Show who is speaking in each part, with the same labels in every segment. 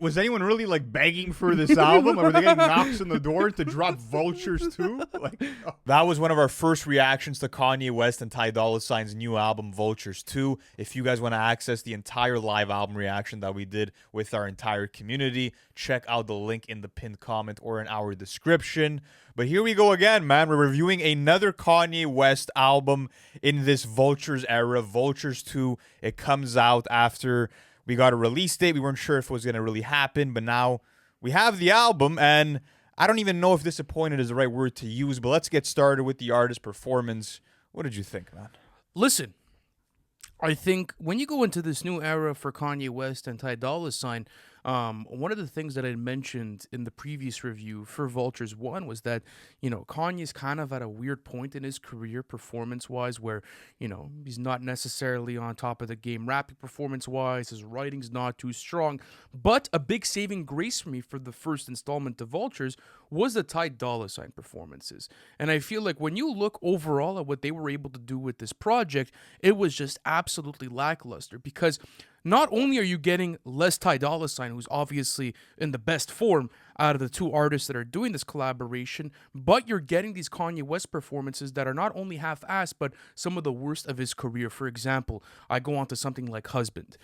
Speaker 1: Was anyone really like begging for this album? Or were they getting knocks on the door to drop Vultures too? Like, oh. That was one of our first reactions to Kanye West and Ty Dolla Sign's new album, Vultures 2. If you guys want to access the entire live album reaction that we did with our entire community, check out the link in the pinned comment or in our description. But here we go again, man. We're reviewing another Kanye West album in this Vultures era, Vultures 2. It comes out after we got a release date. We weren't sure if it was going to really happen, but now we have the album, and I don't even know if disappointed is the right word to use, but let's get started with the artist performance. What did you think, man?
Speaker 2: Listen, I think when you go into this new era for Kanye West and Ty Dolla Sign, one of the things that I mentioned in the previous review for Vultures 1 was that, Kanye's kind of at a weird point in his career performance-wise where, he's not necessarily on top of the game rapping performance-wise, his writing's not too strong, but a big saving grace for me for the first installment of Vultures was the Ty Dolla Sign performances. And I feel like when you look overall at what they were able to do with this project, it was just absolutely lackluster because not only are you getting less Ty Dolla Sign, who's obviously in the best form out of the two artists that are doing this collaboration, but you're getting these Kanye West performances that are not only half-assed, but some of the worst of his career. For example, I go on to something like Husband.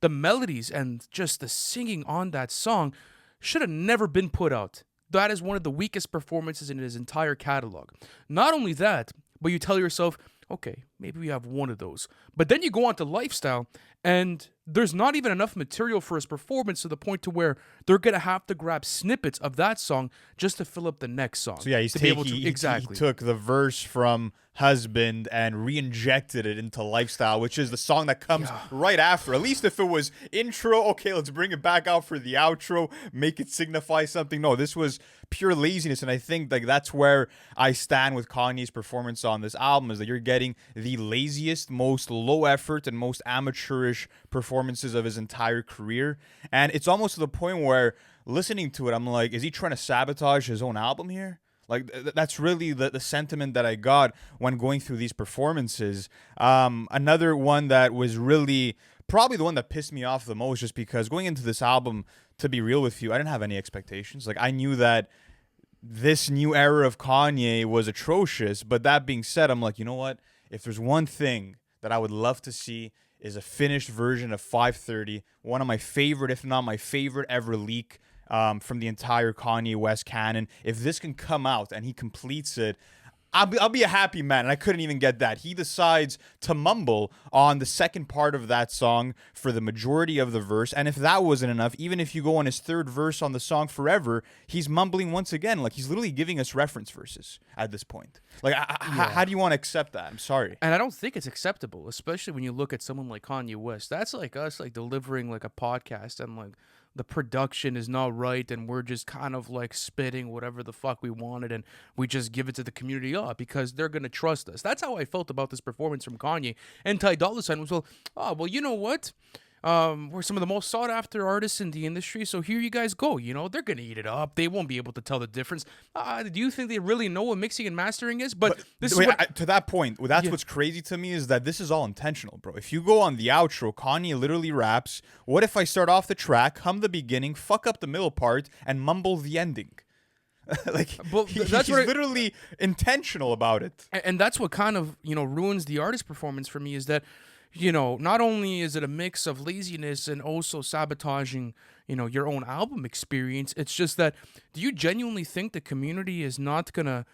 Speaker 2: The melodies and just the singing on that song should have never been put out. That is one of the weakest performances in his entire catalog. Not only that, but you tell yourself, okay, maybe we have one of those. But then you go on to Lifestyle, and there's not even enough material for his performance to the point to where they're going to have to grab snippets of that song just to fill up the next song.
Speaker 1: So yeah, he took the verse from Husband and re-injected it into Lifestyle, which is the song that comes right after. At least if it was intro, okay, let's bring it back out for the outro, make it signify something. No, this was pure laziness, and I think that's where I stand with Kanye's performance on this album, is that you're getting the laziest, most low effort, and most amateurish performances of his entire career. And it's almost to the point where listening to it, I'm like, is he trying to sabotage his own album here? Like, that's really the sentiment that I got when going through these performances. Another one that was really probably the one that pissed me off the most, just because going into this album, to be real with you, I didn't have any expectations. Like, I knew that this new era of Kanye was atrocious, but that being said, I'm like, you know what? If there's one thing that I would love to see is a finished version of 530, one of my favorite, if not my favorite ever leak from the entire Kanye West canon. If this can come out and he completes it, I'll be a happy man, and I couldn't even get that. He decides to mumble on the second part of that song for the majority of the verse, and if that wasn't enough, even if you go on his third verse on the song Forever, he's mumbling once again. Like, he's literally giving us reference verses at this point. Like, how do you want to accept that? I'm sorry.
Speaker 2: And I don't think it's acceptable, especially when you look at someone like Kanye West. That's like us, like, delivering, like, a podcast, and, like, the production is not right, and we're just kind of like spitting whatever the fuck we wanted, and we just give it to the community because they're going to trust us. That's how I felt about this performance from Kanye. And Ty Dolla Sign was, well, you know what? We're some of the most sought after artists in the industry, so here you guys go. They're going to eat it up. They won't be able to tell the difference. Do you think they really know what mixing and mastering is? But this is
Speaker 1: to that point, that's what's crazy to me, is that this is all intentional, bro. If you go on the outro, Kanye literally raps, what if I start off the track, hum the beginning, fuck up the middle part, and mumble the ending? He's literally intentional about it.
Speaker 2: And that's what kind of, ruins the artist performance for me, is that not only is it a mix of laziness and also sabotaging, your own album experience, it's just that, do you genuinely think the community is not going to,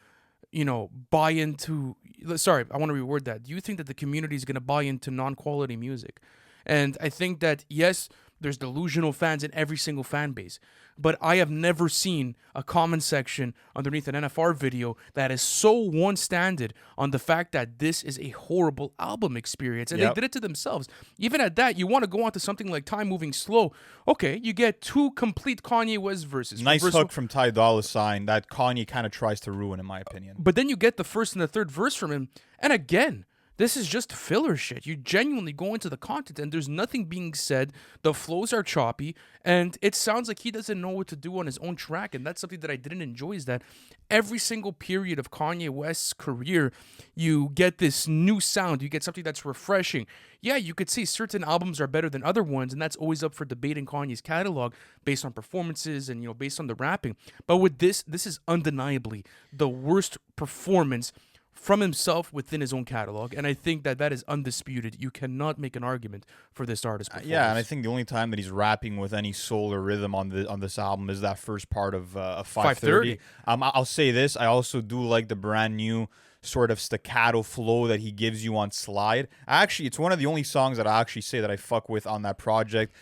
Speaker 2: buy into, sorry, I want to reword that. Do you think that the community is going to buy into non-quality music? And I think that, yes, there's delusional fans in every single fan base, but I have never seen a comment section underneath an NFR video that is so one-standard on the fact that this is a horrible album experience, and they did it to themselves. Even at that, you want to go on to something like Time Moving Slow. Okay, you get two complete Kanye West verses.
Speaker 1: Nice hook from Ty Dolla Sign that Kanye kind of tries to ruin, in my opinion.
Speaker 2: But then you get the first and the third verse from him, and again, This is just filler shit. You genuinely go into the content and there's nothing being said. The flows are choppy and it sounds like he doesn't know what to do on his own track. And that's something that I didn't enjoy, is that every single period of Kanye West's career, you get this new sound. You get something that's refreshing. Yeah, you could say certain albums are better than other ones, and that's always up for debate in Kanye's catalog based on performances and, you know, based on the rapping. But with this is undeniably the worst performance from himself within his own catalog, and I think that is undisputed. You cannot make an argument for this artist.
Speaker 1: Yeah, and I think the only time that he's rapping with any soul or rhythm on this album is that first part of 530. I'll say this: I also do like the brand new sort of staccato flow that he gives you on Slide. Actually, it's one of the only songs that I actually say that I fuck with on that project.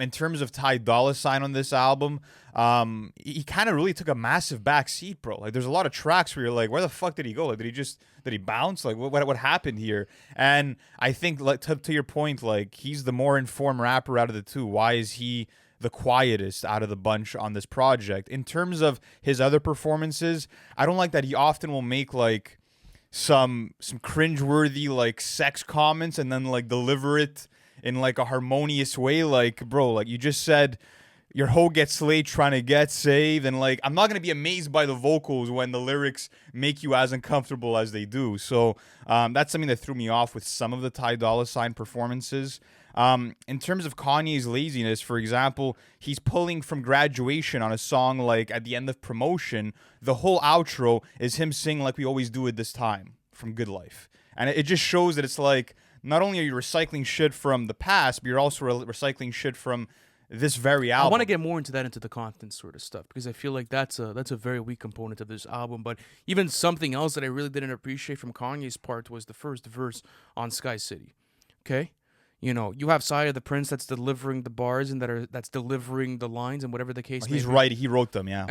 Speaker 1: In terms of Ty Dolla Sign on this album, he kind of really took a massive back seat, bro. Like, there's a lot of tracks where you're like, where the fuck did he go? Like, did he bounce? Like, what happened here? And I think, like, to your point, like, he's the more informed rapper out of the two. Why is he the quietest out of the bunch on this project? In terms of his other performances, I don't like that he often will make, like, some cringeworthy, like, sex comments and then, like, deliver it in, like, a harmonious way. Like, bro, like, you just said your hoe gets laid trying to get saved, and, like, I'm not gonna be amazed by the vocals when the lyrics make you as uncomfortable as they do. So that's something that threw me off with some of the Ty Dolla Sign performances. In terms of Kanye's laziness, for example, he's pulling from Graduation on a song, like, at the end of Promotion. The whole outro is him singing Like We Always Do It This Time from Good Life. And it just shows that it's like, not only are you recycling shit from the past, but you're also recycling shit from this very album.
Speaker 2: I want to get more into the content sort of stuff, because I feel like that's a very weak component of this album. But even something else that I really didn't appreciate from Kanye's part was the first verse on Sky City. Okay? You know, you have Saya the Prince that's delivering the bars and that's delivering the lines and whatever the case may be.
Speaker 1: He's right. He wrote them, yeah.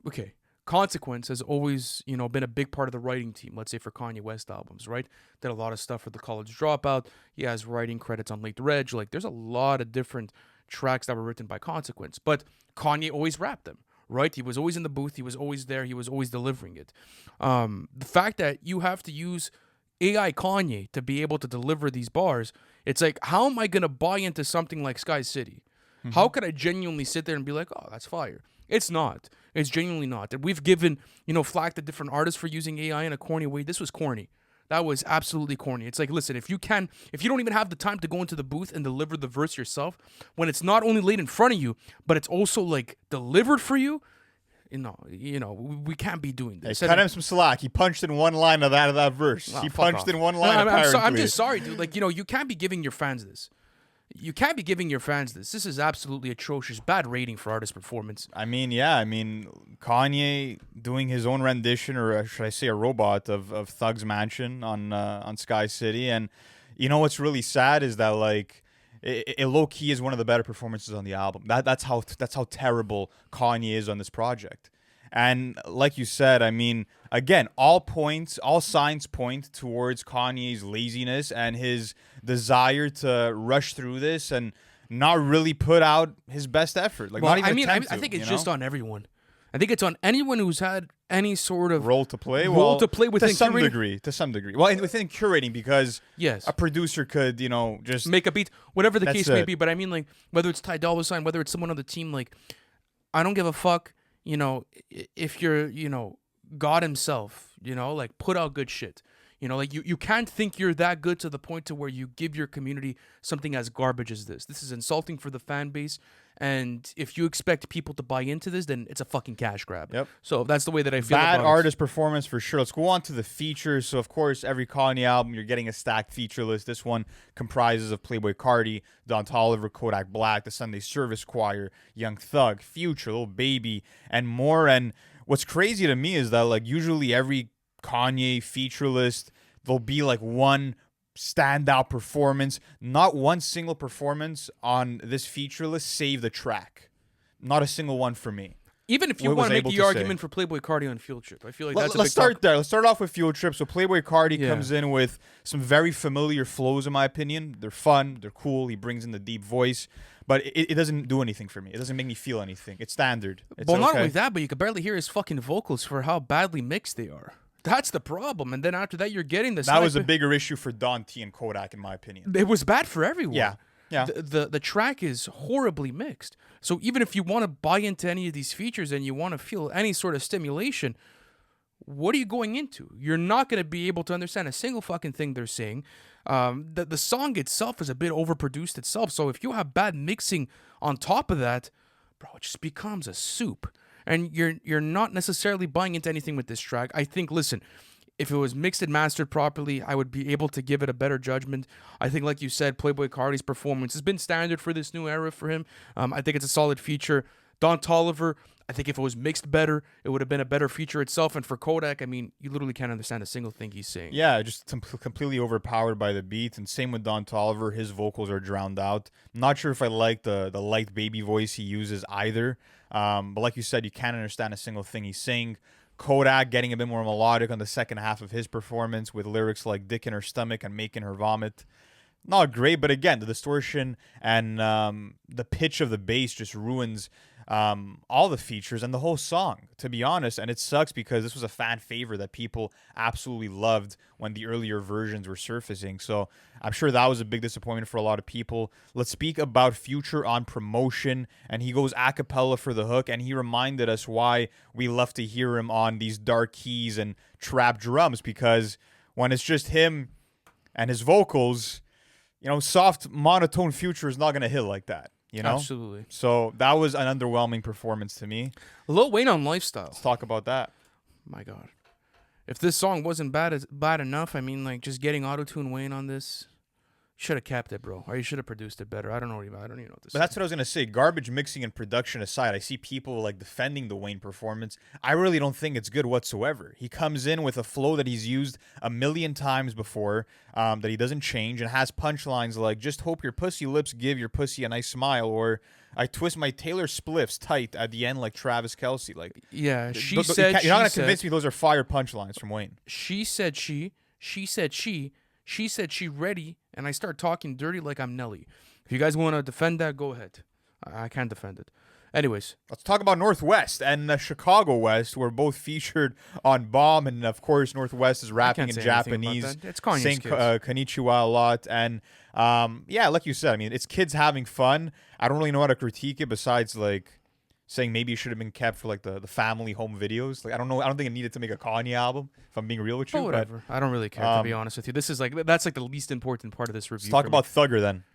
Speaker 2: Okay. Consequence has always, you know, been a big part of the writing team, let's say for Kanye West albums, right? Did a lot of stuff for The College Dropout. He has writing credits on Late Reg. Like, there's a lot of different tracks that were written by Consequence. But Kanye always rapped them, right? He was always in the booth. He was always there. He was always delivering it. The fact that you have to use AI Kanye to be able to deliver these bars, it's like, how am I going to buy into something like Sky City? Mm-hmm. How could I genuinely sit there and be like, oh, that's fire? It's not. It's genuinely not. That we've given, you know, flack to different artists for using AI in a corny way. This was corny. That was absolutely corny. It's like, listen, if you don't even have the time to go into the booth and deliver the verse yourself, when it's not only laid in front of you, but it's also, like, delivered for you, we can't be doing this.
Speaker 1: Hey, cut him some slack. He punched in one line of that verse. He punched in one line.
Speaker 2: I'm just sorry, dude. Like, you can't be giving your fans this. This is absolutely atrocious. Bad rating for artist performance.
Speaker 1: I mean, yeah. I mean, Kanye doing his own rendition, or should I say a robot, of Thug's Mansion on Sky City. And you know what's really sad is that, like, it low-key is one of the better performances on the album. That's how terrible Kanye is on this project. And like you said, I mean, again, all signs point towards Kanye's laziness and his desire to rush through this and not really put out his best effort. Like, not even attempt to,
Speaker 2: I think it's just on everyone. I think it's on anyone who's had any sort of
Speaker 1: role to play
Speaker 2: within
Speaker 1: to some degree. Well, within curating, because
Speaker 2: yes,
Speaker 1: a producer could, just
Speaker 2: make a beat, whatever the case may be. But I mean, like, whether it's Ty Dolla Sign, whether it's someone on the team, like, I don't give a fuck. If you're, God himself, like, put out good shit. Like, you can't think you're that good to the point to where you give your community something as garbage as this. This is insulting for the fan base. And if you expect people to buy into this, then it's a fucking cash grab.
Speaker 1: Yep.
Speaker 2: So that's the way that I feel about it.
Speaker 1: Bad artist performance for sure. Let's go on to the features. So, of course, every Kanye album, you're getting a stacked feature list. This one comprises of Playboi Carti, Toliver Kodak Black, the Sunday Service Choir, Young Thug, Future, Lil Baby, and more. And what's crazy to me is that, like, usually every Kanye feature list, there'll be, like, one standout performance. Not one single performance on this feature list saved the track. Not a single one for me.
Speaker 2: Even if you want to make the argument for Playboi Carti on Field Trip, I feel like that's a big
Speaker 1: Let's start there. Let's start off with Field Trip. So Playboi Carti comes in with some very familiar flows, in my opinion. They're fun. They're cool. He brings in the deep voice. But it doesn't do anything for me. It doesn't make me feel anything. It's standard. It's
Speaker 2: not only that, but you could barely hear his fucking vocals for how badly mixed they are. That's the problem. And then after that, you're getting this.
Speaker 1: That was a bigger issue for Don T and Kodak, in my opinion.
Speaker 2: It was bad for everyone.
Speaker 1: Yeah. Yeah.
Speaker 2: The track is horribly mixed. So even if you want to buy into any of these features and you want to feel any sort of stimulation, what are you going into? You're not going to be able to understand a single fucking thing they're saying. The song itself is a bit overproduced itself. So if you have bad mixing on top of that, bro, it just becomes a soup. And you're not necessarily buying into anything with this track. I think, listen, if it was mixed and mastered properly, I would be able to give it a better judgment. I think, like you said, Playboi Carti's performance has been standard for this new era for him. I think it's a solid feature. Don Toliver, I think if it was mixed better, it would have been a better feature itself. And for Kodak, I mean, you literally can't understand a single thing he's saying.
Speaker 1: Yeah, just completely overpowered by the beat. And same with Don Toliver, his vocals are drowned out. I'm not sure if I like the light baby voice he uses either. But like you said, you can't understand a single thing he's saying. Kodak getting a bit more melodic on the second half of his performance with lyrics like dick in her stomach and making her vomit. Not great, but again, the distortion and the pitch of the bass just ruins all the features and the whole song, to be honest. And it sucks because this was a fan favorite that people absolutely loved when the earlier versions were surfacing. So I'm sure that was a big disappointment for a lot of people. Let's speak about Future on promotion. And he goes a cappella for the hook. And he reminded us why we love to hear him on these dark keys and trap drums. Because when it's just him and his vocals, you know, soft monotone Future is not going to hit like that. You know?
Speaker 2: Absolutely.
Speaker 1: So that was an underwhelming performance to me.
Speaker 2: Lil Wayne on Lifestyle.
Speaker 1: Let's talk about that.
Speaker 2: My God. If this song wasn't bad enough, I mean, like, just getting auto-tune Wayne on this, should have kept it, bro. Or you should have produced it better. I don't even know what to say.
Speaker 1: But that's what I was going to say. Garbage mixing and production aside, I see people, like, defending the Wayne performance. I really don't think it's good whatsoever. He comes in with a flow that he's used a million times before, that he doesn't change, and has punchlines like, just hope your pussy lips give your pussy a nice smile, or I twist my Taylor spliffs tight at the end like Travis Kelce. Like,
Speaker 2: yeah,
Speaker 1: you're not going to convince me those are fire punchlines from Wayne.
Speaker 2: She said she said she ready, and I start talking dirty like I'm Nelly. If you guys want to defend that, go ahead. I can't defend it. Anyways,
Speaker 1: let's talk about Northwest and Chicago West. We're both featured on Bomb, and of course, Northwest is rapping in Japanese.
Speaker 2: It's Kanye's
Speaker 1: saying
Speaker 2: kids.
Speaker 1: Konnichiwa a lot, and yeah, like you said, I mean, it's kids having fun. I don't really know how to critique it besides like saying maybe it should have been kept for like the family home videos. Like I don't know, I don't think it needed to make a Kanye album. If I'm being real with you,
Speaker 2: whatever. I don't really care to be honest with you. This is like that's like the least important part of this review.
Speaker 1: Let's talk about Thugger then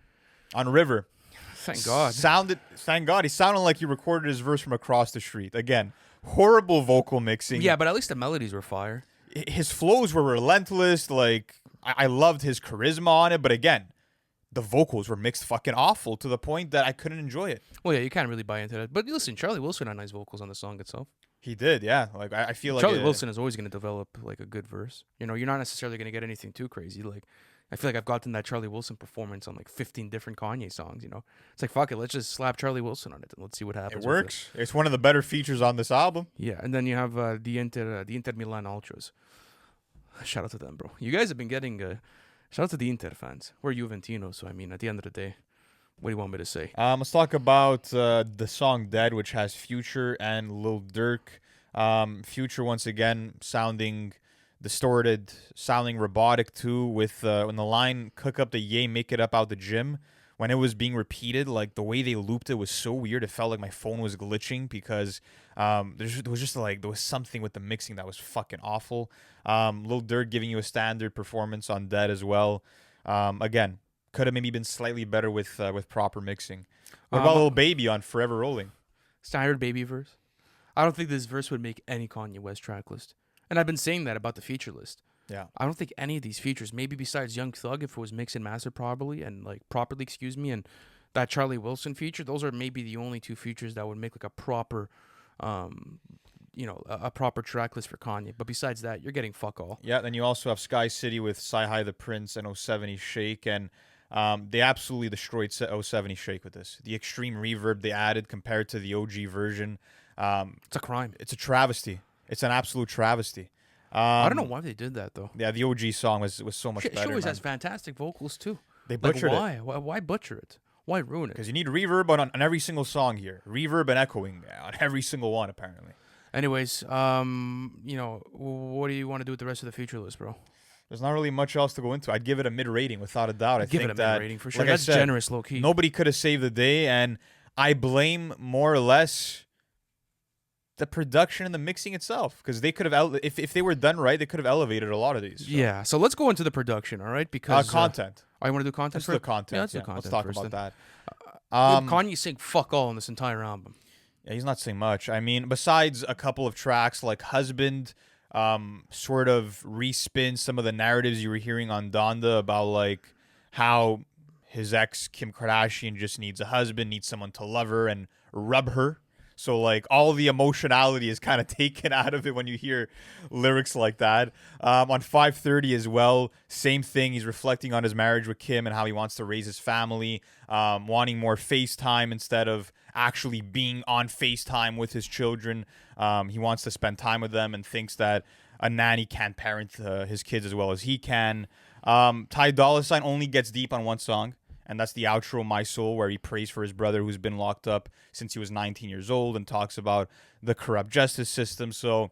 Speaker 1: on River.
Speaker 2: Thank God.
Speaker 1: Thank God. He sounded like he recorded his verse from across the street. Again, horrible vocal mixing.
Speaker 2: Yeah, but at least the melodies were fire.
Speaker 1: His flows were relentless. Like, I loved his charisma on it. But again, the vocals were mixed fucking awful to the point that I couldn't enjoy it.
Speaker 2: Well, yeah, you can't really buy into that. But listen, Charlie Wilson had nice vocals on the song itself.
Speaker 1: He did, yeah. Like, I feel like
Speaker 2: Charlie Wilson is always going to develop like a good verse. You know, you're not necessarily going to get anything too crazy. Like, I feel like I've gotten that Charlie Wilson performance on like 15 different Kanye songs, you know? It's like, fuck it, let's just slap Charlie Wilson on it and let's see what happens.
Speaker 1: It works. It's one of the better features on this album.
Speaker 2: Yeah, and then you have the Inter Milan Ultras. Shout out to them, bro. You guys have been getting... shout out to the Inter fans. We're Juventino, so I mean, at the end of the day, what do you want me to say?
Speaker 1: Let's talk about the song Dead, which has Future and Lil Durk. Future, once again, sounding... distorted, sounding robotic too, with when the line "cook up the yay, make it up out the gym," when it was being repeated, like the way they looped it was so weird. It felt like my phone was glitching because there was something with the mixing that was fucking awful. Lil Durk giving you a standard performance on Dead as well. Again, could have maybe been slightly better with proper mixing. What about Lil Baby on Forever Rolling?
Speaker 2: Standard Baby verse. I don't think this verse would make any Kanye West track list. And I've been saying that about the feature list.
Speaker 1: Yeah.
Speaker 2: I don't think any of these features, maybe besides Young Thug, if it was mixed and mastered properly, and that Charlie Wilson feature, those are maybe the only two features that would make like a proper, a proper track list for Kanye. But besides that, you're getting fuck all.
Speaker 1: Yeah, then you also have Sky City with Sci-Hi the Prince and 070 Shake, and they absolutely destroyed 070 Shake with this. The extreme reverb they added compared to the OG version.
Speaker 2: It's a crime.
Speaker 1: It's a travesty. It's an absolute travesty.
Speaker 2: I don't know why they did that, though.
Speaker 1: Yeah, the OG song was so much better.
Speaker 2: She always has fantastic vocals, too.
Speaker 1: They butchered
Speaker 2: it. Why butcher it? Why ruin it?
Speaker 1: Because you need reverb on every single song here. Reverb and echoing on every single one, apparently.
Speaker 2: Anyways, what do you want to do with the rest of the feature list, bro?
Speaker 1: There's not really much else to go into. I'd give it a mid rating without a doubt. I
Speaker 2: Give
Speaker 1: think
Speaker 2: it a
Speaker 1: that,
Speaker 2: mid rating for sure.
Speaker 1: like
Speaker 2: That's
Speaker 1: I said,
Speaker 2: generous, low key.
Speaker 1: nobody could have saved the day, and I blame more or less the production and the mixing itself, because they could have if they were done right, they could have elevated a lot of these. So.
Speaker 2: Yeah. So let's go into the production, all right? Because
Speaker 1: content.
Speaker 2: I want to do content.
Speaker 1: Let's
Speaker 2: first?
Speaker 1: do the content.
Speaker 2: Yeah, let's do
Speaker 1: Let's
Speaker 2: content
Speaker 1: talk
Speaker 2: first,
Speaker 1: about
Speaker 2: then.
Speaker 1: that.
Speaker 2: Kanye's saying fuck all on this entire album.
Speaker 1: Yeah, he's not saying much. I mean, besides a couple of tracks like Husband, sort of respin some of the narratives you were hearing on Donda about like how his ex Kim Kardashian just needs a husband, needs someone to love her and rub her. So like all the emotionality is kind of taken out of it when you hear lyrics like that. On 530 as well, same thing. He's reflecting on his marriage with Kim and how he wants to raise his family, wanting more FaceTime instead of actually being on FaceTime with his children. He wants to spend time with them and thinks that a nanny can't parent his kids as well as he can. Ty Dolla Sign only gets deep on one song, and that's the outro, My Soul, where he prays for his brother who's been locked up since he was 19 years old and talks about the corrupt justice system. So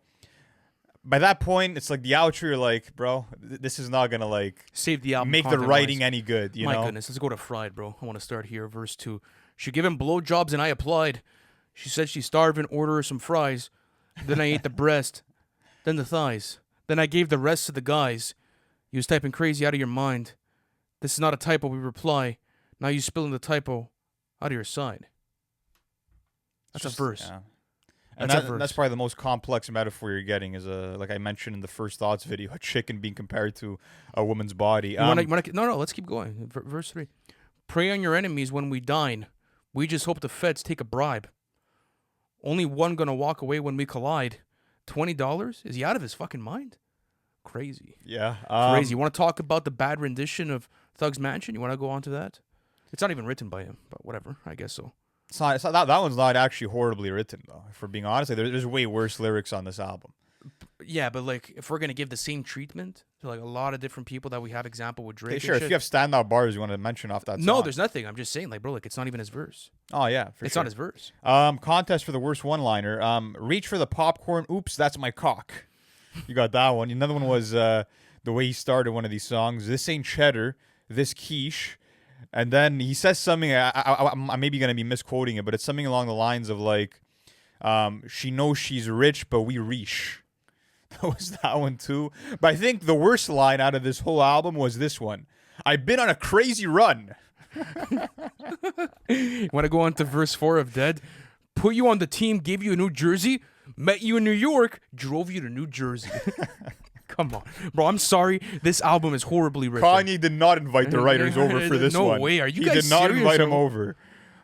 Speaker 1: by that point, it's like the outro, you're like, bro, this is not going to like
Speaker 2: save the album,
Speaker 1: make the writing any good, you know?
Speaker 2: My goodness, let's go to Fried, bro. I want to start here. Verse 2. She gave him blowjobs and I applied. She said she's starving, order her some fries. Then I ate the breast, then the thighs. Then I gave the rest to the guys. You was typing crazy out of your mind. This is not a typo, we reply. Now you spilling the typo out of your side. That's just a verse.
Speaker 1: Yeah. And that's probably the most complex metaphor you're getting is, like I mentioned in the First Thoughts video, a chicken being compared to a woman's body.
Speaker 2: No, let's keep going. Verse 3. Prey on your enemies when we dine. We just hope the feds take a bribe. Only one gonna walk away when we collide. $20? Is he out of his fucking mind? Crazy.
Speaker 1: Yeah.
Speaker 2: Crazy. You want to talk about the bad rendition of Thug's Mansion? You want to go on to that? It's not even written by him, but whatever. I guess so.
Speaker 1: It's not that one's not actually horribly written, though. If we're being honest, like, there's way worse lyrics on this album.
Speaker 2: Yeah, but like if we're gonna give the same treatment to like a lot of different people that we have, example with Drake.
Speaker 1: Okay, sure. If you have standout bars you want to mention off that song.
Speaker 2: No, there's nothing. I'm just saying, like, bro, like it's not even his verse.
Speaker 1: Oh yeah,
Speaker 2: it's not his verse.
Speaker 1: Contest for the worst one-liner. Reach for the popcorn. Oops, that's my cock. You got that one. Another one was the way he started one of these songs. This ain't cheddar. This quiche. And then he says something. I'm maybe gonna be misquoting it, but it's something along the lines of like, she knows she's rich, but we reach. That was that one too. But I think the worst line out of this whole album was this one. I've been on a crazy run.
Speaker 2: Want to go on to verse 4 of Dead? Put you on the team, gave you a New Jersey, met you in New York, drove you to New Jersey. Come on. Bro, I'm sorry. This album is horribly written.
Speaker 1: Kanye did not invite the writers over for this one.
Speaker 2: No way. Are you
Speaker 1: guys serious? He did not invite him over.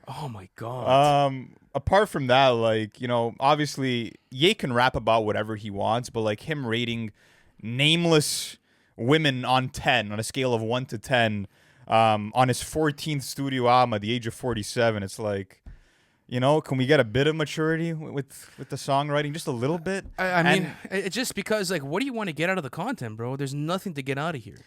Speaker 2: Oh, my God.
Speaker 1: Apart from that, like, you know, obviously, Ye can rap about whatever he wants, but, like, him rating nameless women on 10, on a scale of 1 to 10, on his 14th studio album at the age of 47, it's like, you know, can we get a bit of maturity with the songwriting? Just a little bit?
Speaker 2: I mean, it's just because, like, what do you want to get out of the content, bro? There's nothing to get out of here.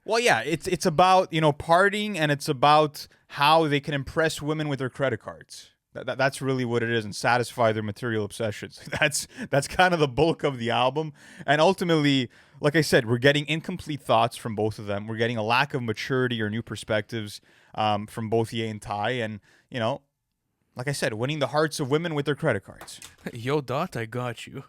Speaker 1: Well, yeah, it's about, you know, partying, and it's about how they can impress women with their credit cards. That's really what it is, and satisfy their material obsessions. That's kind of the bulk of the album. And ultimately, like I said, we're getting incomplete thoughts from both of them. We're getting a lack of maturity or new perspectives from both Ye and Ty. And, you know, like I said, winning the hearts of women with their credit cards.
Speaker 2: Yo, Dot, I got you.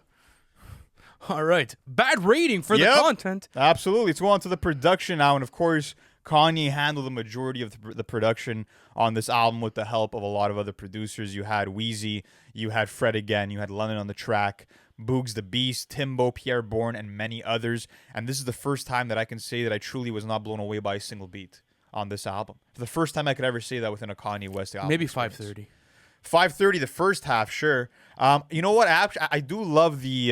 Speaker 2: All right. Bad rating for the content.
Speaker 1: Absolutely. Let's go on to the production now. And, of course, Kanye handled the majority of the production on this album with the help of a lot of other producers. You had Wheezy, you had Fred again, you had London on the track, Boogs the Beast, Timbo, Pierre Bourne, and many others. And this is the first time that I can say that I truly was not blown away by a single beat on this album. For the first time I could ever say that within a Kanye West album.
Speaker 2: Maybe
Speaker 1: experience.
Speaker 2: 530.
Speaker 1: 530, the first half, sure. You know what? I do love the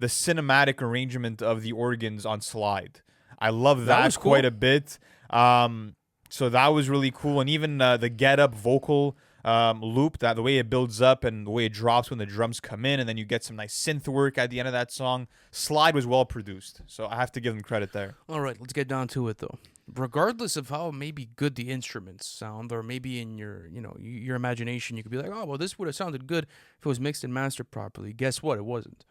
Speaker 1: cinematic arrangement of the organs on Slide. I love that quite a bit. So that was really cool. And even the Get Up vocal loop, that the way it builds up and the way it drops when the drums come in, and then you get some nice synth work at the end of that song. Slide was well produced. So I have to give them credit there.
Speaker 2: All right, let's get down to it, though. regardless of how maybe good the instruments sound, or maybe in your, your imagination, you could be like, oh, well, this would have sounded good if it was mixed and mastered properly. Guess what? It wasn't.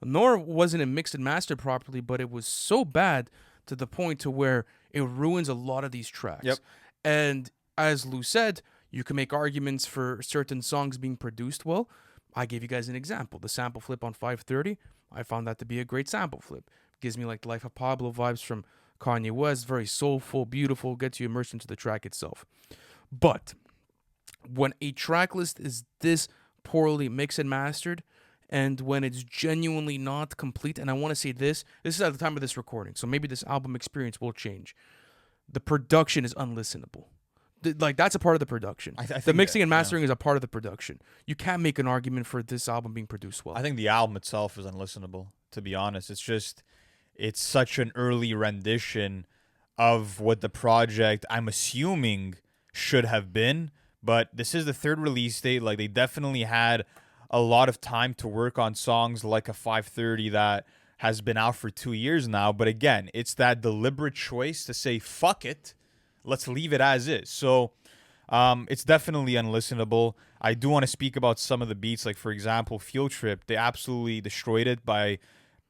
Speaker 2: Nor wasn't it mixed and mastered properly, but it was so bad to the point to where it ruins a lot of these tracks.
Speaker 1: Yep.
Speaker 2: And as Lou said, you can make arguments for certain songs being produced well. I gave you guys an example. The sample flip on 530, I found that to be a great sample flip. Gives me like the Life of Pablo vibes from Kanye West. Very soulful, beautiful, gets you immersed into the track itself. But when a track list is this poorly mixed and mastered, and when it's genuinely not complete, and I want to say this is at the time of this recording, so maybe this album experience will change. The production is unlistenable. Like, that's a part of the production. I the mixing and mastering is a part of the production. You can't make an argument for this album being produced well.
Speaker 1: I think the album itself is unlistenable, to be honest. It's such an early rendition of what the project, I'm assuming, should have been. But this is the third release date. Like, they definitely had a lot of time to work on songs like a 530 that has been out for 2 years now. But again, it's that deliberate choice to say, fuck it, let's leave it as is. So it's definitely unlistenable. I do want to speak about some of the beats. Like, for example, Field Trip, they absolutely destroyed it by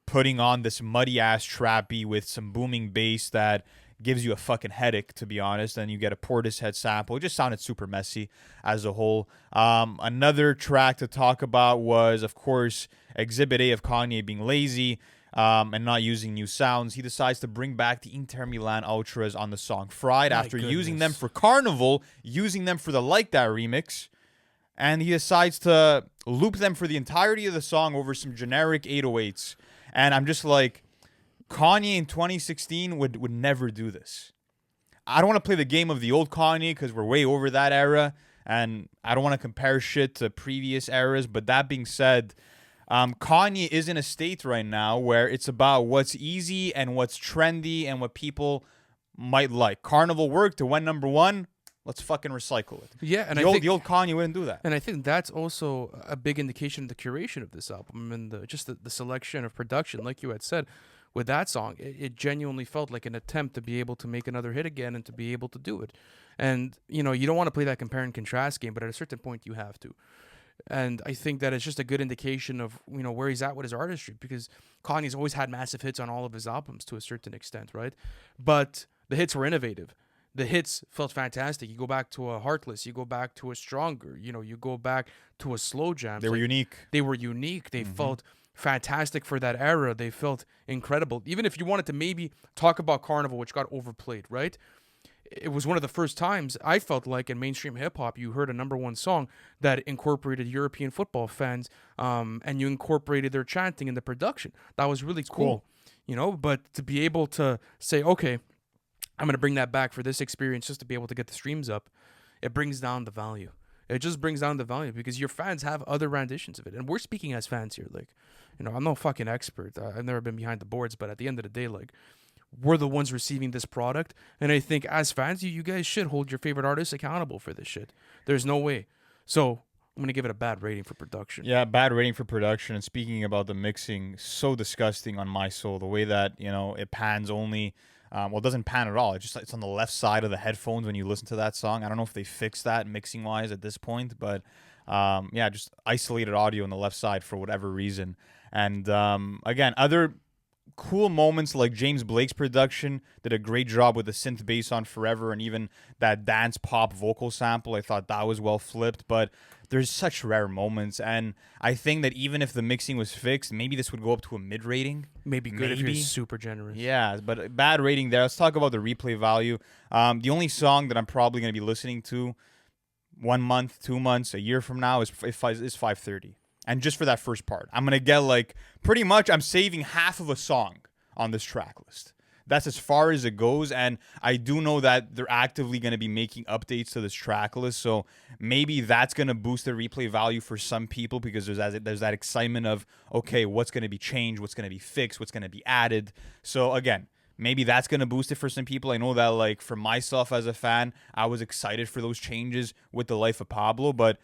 Speaker 1: putting on this muddy-ass trap beat with some booming bass that gives you a fucking headache, to be honest. And you get a Portishead sample. It just sounded super messy as a whole. Another track to talk about was, of course, Exhibit A of Kanye being lazy and not using new sounds. He decides to bring back the Inter Milan Ultras on the song Fried after using them for Carnival, using them for the Like That remix. And he decides to loop them for the entirety of the song over some generic 808s. And I'm just like, Kanye in 2016 would never do this. I don't want to play the game of the old Kanye because we're way over that era. And I don't want to compare shit to previous eras. But that being said, Kanye is in a state right now where it's about what's easy and what's trendy and what people might like. Carnival worked, it went number one. Let's fucking recycle it.
Speaker 2: Yeah, and
Speaker 1: the old Kanye wouldn't do that.
Speaker 2: And I think that's also a big indication of the curation of this album and the selection of production. Like you had said, with that song, it genuinely felt like an attempt to be able to make another hit again and to be able to do it. And, you don't want to play that compare and contrast game, but at a certain point you have to. And I think that it's just a good indication of, where he's at with his artistry, because Kanye's always had massive hits on all of his albums to a certain extent, right? But the hits were innovative. The hits felt fantastic. You go back to a Heartless, you go back to a Stronger, you go back to a Slow Jam.
Speaker 1: They were unique.
Speaker 2: They were unique. They felt fantastic for that era. They felt incredible. Even if you wanted to maybe talk about Carnival, which got overplayed, right? It was one of the first times I felt like in mainstream hip-hop you heard a number one song that incorporated European football fans, and you incorporated their chanting in the production. That was really cool. But to be able to say, okay, I'm going to bring that back for this experience just to be able to get the streams up, it brings down the value. It just brings down the value because your fans have other renditions of it. And we're speaking as fans here. Like, I'm no fucking expert. I've never been behind the boards, but at the end of the day, like, we're the ones receiving this product. And I think as fans, you guys should hold your favorite artists accountable for this shit. There's no way. So I'm going to give it a bad rating for production.
Speaker 1: Yeah, bad rating for production. And speaking about the mixing, so disgusting on my soul. The way that, it pans only... it doesn't pan at all. It's on the left side of the headphones when you listen to that song. I don't know if they fixed that mixing-wise at this point, but just isolated audio on the left side for whatever reason. And again, other cool moments like James Blake's production did a great job with the synth bass on Forever and even that dance pop vocal sample. I thought that was well flipped, but there's such rare moments, and I think that even if the mixing was fixed, maybe this would go up to a mid rating.
Speaker 2: Maybe good if you're super generous.
Speaker 1: Yeah, but a bad rating there. Let's talk about the replay value. The only song that I'm probably going to be listening to 1 month, 2 months, a year from now is 530. And just for that first part, I'm going to get pretty much I'm saving half of a song on this track list. That's as far as it goes, and I do know that they're actively going to be making updates to this track list, so maybe that's going to boost the replay value for some people because there's that excitement of, okay, what's going to be changed, what's going to be fixed, what's going to be added. So again, maybe that's going to boost it for some people. I know that for myself as a fan, I was excited for those changes with The Life of Pablo, but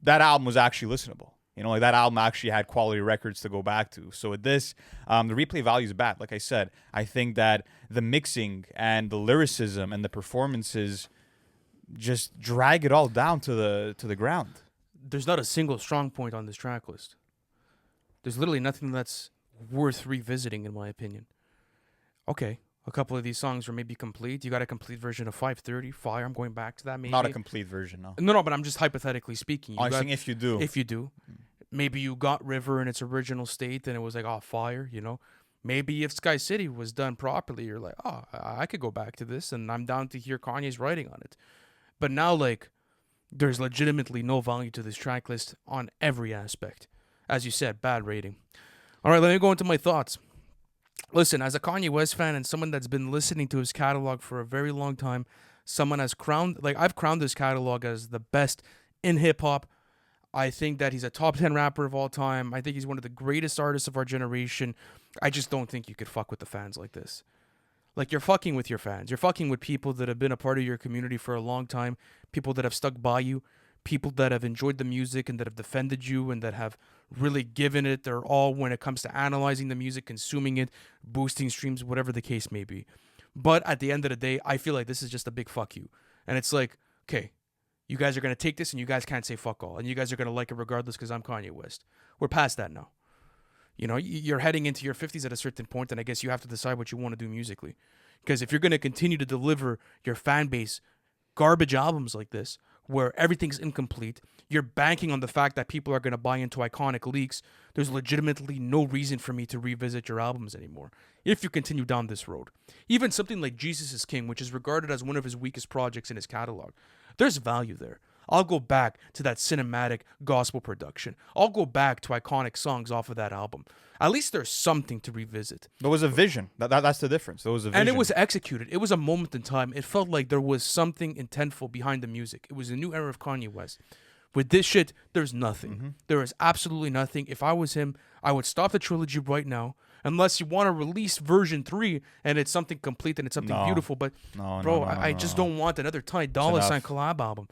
Speaker 1: that album was actually listenable. You know, like that album actually had quality records to go back to. So with this, the replay value is bad. Like I said, I think that the mixing and the lyricism and the performances just drag it all down to the ground.
Speaker 2: There's not a single strong point on this track list. There's literally nothing that's worth revisiting, in my opinion. Okay, a couple of these songs are maybe complete. You got a complete version of 530, Fire. I'm going back to that. Maybe
Speaker 1: Not a complete version, no.
Speaker 2: No, but I'm just hypothetically speaking.
Speaker 1: I'm saying if you do.
Speaker 2: If you do. Maybe you got River in its original state and it was like, oh, fire, you know? Maybe if Sky City was done properly, you're like, oh, I could go back to this and I'm down to hear Kanye's writing on it. But now, like, there's legitimately no value to this track list on every aspect. As you said, bad rating. All right, let me go into my thoughts. Listen, as a Kanye West fan and someone that's been listening to his catalog for a very long time, someone has crowned, like, I've crowned his catalog as the best in hip-hop. I think that he's a top 10 rapper of all time. I think he's one of the greatest artists of our generation. I just don't think you could fuck with the fans like this. Like, you're fucking with your fans. You're fucking with people that have been a part of your community for a long time, people that have stuck by you, people that have enjoyed the music and that have defended you and that have really given it their all when it comes to analyzing the music, consuming it, boosting streams, whatever the case may be. But at the end of the day, I feel like this is just a big fuck you. And it's like, okay, you guys are going to take this and you guys can't say fuck all. And you guys are going to like it regardless because I'm Kanye West. We're past that now. You know, you're heading into your 50s at a certain point, and I guess you have to decide what you want to do musically. Because if you're going to continue to deliver your fan base garbage albums like this, where everything's incomplete, you're banking on the fact that people are going to buy into iconic leaks, there's legitimately no reason for me to revisit your albums anymore if you continue down this road. Even something like Jesus is King, which is regarded as one of his weakest projects in his catalog, there's value there. I'll go back to that cinematic gospel production. I'll go back to iconic songs off of that album. At least there's something to revisit.
Speaker 1: There was a vision. That's the difference. There was a vision.
Speaker 2: And it was executed. It was a moment in time. It felt like there was something intentful behind the music. It was a new era of Kanye West. With this shit, there's nothing. Mm-hmm. There is absolutely nothing. If I was him, I would stop the trilogy right now. Unless you want to release version 3 and it's something complete and it's something beautiful. But, I just don't want another Ty Dolla sign collab album.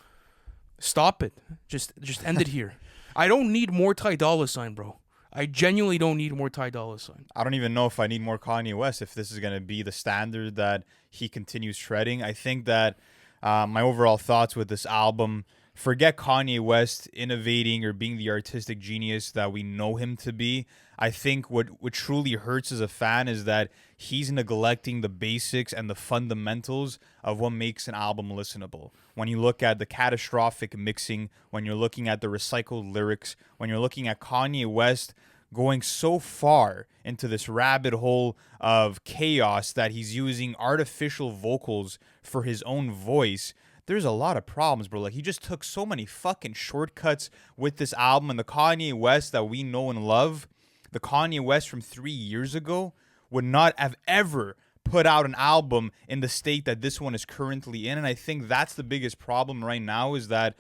Speaker 2: Stop it. Just end it here. I don't need more Ty Dolla sign, bro. I genuinely don't need more Ty Dolla sign.
Speaker 1: I don't even know if I need more Kanye West if this is going to be the standard that he continues treading. I think that my overall thoughts with this album, forget Kanye West innovating or being the artistic genius that we know him to be. I think what truly hurts as a fan is that he's neglecting the basics and the fundamentals of what makes an album listenable. When you look at the catastrophic mixing, when you're looking at the recycled lyrics, when you're looking at Kanye West going so far into this rabbit hole of chaos that he's using artificial vocals for his own voice, there's a lot of problems, bro. Like, he just took so many fucking shortcuts with this album, and the Kanye West that we know and love, the Kanye West from 3 years ago, would not have ever put out an album in the state that this one is currently in. And I think that's the biggest problem right now, is that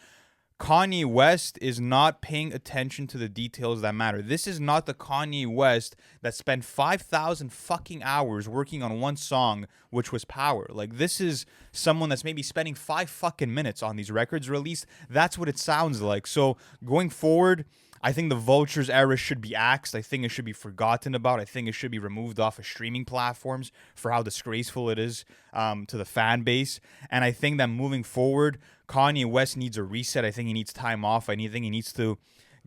Speaker 1: Kanye West is not paying attention to the details that matter. This is not the Kanye West that spent 5,000 fucking hours working on one song, which was Power. Like, this is someone that's maybe spending 5 fucking minutes on these records, or at least that's what it sounds like. So going forward, I think the Vultures era should be axed. I think it should be forgotten about. I think it should be removed off of streaming platforms for how disgraceful it is to the fan base. And I think that moving forward, Kanye West needs a reset. I think he needs time off. I think he needs to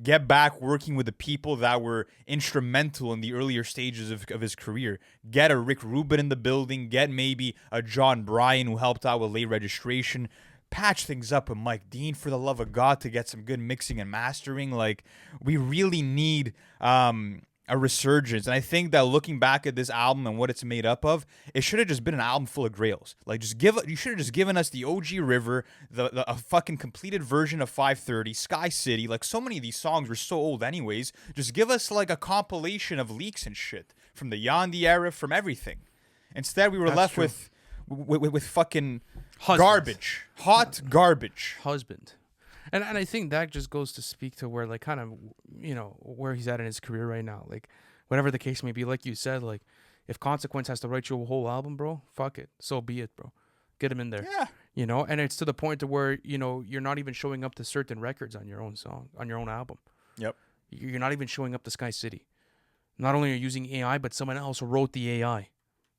Speaker 1: get back working with the people that were instrumental in the earlier stages of his career. Get a Rick Rubin in the building. Get maybe a John Bryan who helped out with Late Registration. Patch things up with Mike Dean, for the love of God, to get some good mixing and mastering. Like, we really need a resurgence. And I think that looking back at this album and what it's made up of, it should have just been an album full of grails. Like, you should have just given us the OG River, a fucking completed version of 530, Sky City. Like, so many of these songs were so old anyways. Just give us like a compilation of leaks and shit from the Yandi era, from everything. Instead, we were left with fucking garbage, hot garbage.
Speaker 2: Husband. And I think that just goes to speak to where, like, kind of, you know, where he's at in his career right now. Like, whatever the case may be, like you said, like, if Consequence has to write you a whole album, bro, fuck it. So be it, bro. Get him in there.
Speaker 1: Yeah.
Speaker 2: You know, and it's to the point to where, you know, you're not even showing up to certain records on your own song, on your own album.
Speaker 1: Yep.
Speaker 2: You're not even showing up to Sky City. Not only are you using AI, but someone else wrote the AI.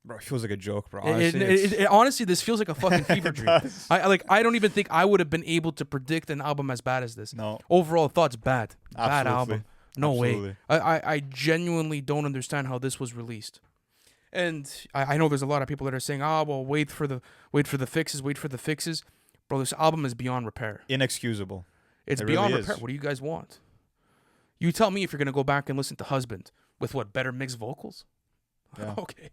Speaker 1: Bro, it feels like a joke, bro. Honestly,
Speaker 2: Honestly, this feels like a fucking fever dream.
Speaker 1: does.
Speaker 2: I don't even think I would have been able to predict an album as bad as this.
Speaker 1: No.
Speaker 2: Overall thoughts bad. Bad
Speaker 1: Absolutely.
Speaker 2: album. No
Speaker 1: Absolutely.
Speaker 2: way. I genuinely don't understand how this was released. And I know there's a lot of people that are saying, "Oh, well, wait for the fixes." Bro, this album is beyond repair.
Speaker 1: Inexcusable.
Speaker 2: It's
Speaker 1: It
Speaker 2: beyond
Speaker 1: really
Speaker 2: repair.
Speaker 1: is.
Speaker 2: What do you guys want? You tell me if you're gonna go back and listen to Husband with what, better mixed vocals?
Speaker 1: Yeah.
Speaker 2: Okay.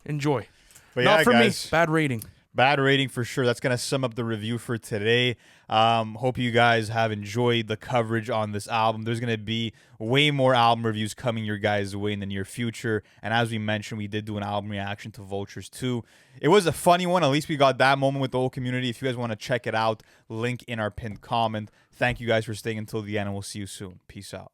Speaker 2: Enjoy.
Speaker 1: But
Speaker 2: Not
Speaker 1: yeah,
Speaker 2: for
Speaker 1: guys.
Speaker 2: me. Bad rating.
Speaker 1: Bad rating for sure. That's going to sum up the review for today. Hope you guys have enjoyed the coverage on this album. There's going to be way more album reviews coming your guys' way in the near future. And as we mentioned, we did do an album reaction to Vultures 2. It was a funny one. At least we got that moment with the whole community. If you guys want to check it out, link in our pinned comment. Thank you guys for staying until the end, and we'll see you soon. Peace out.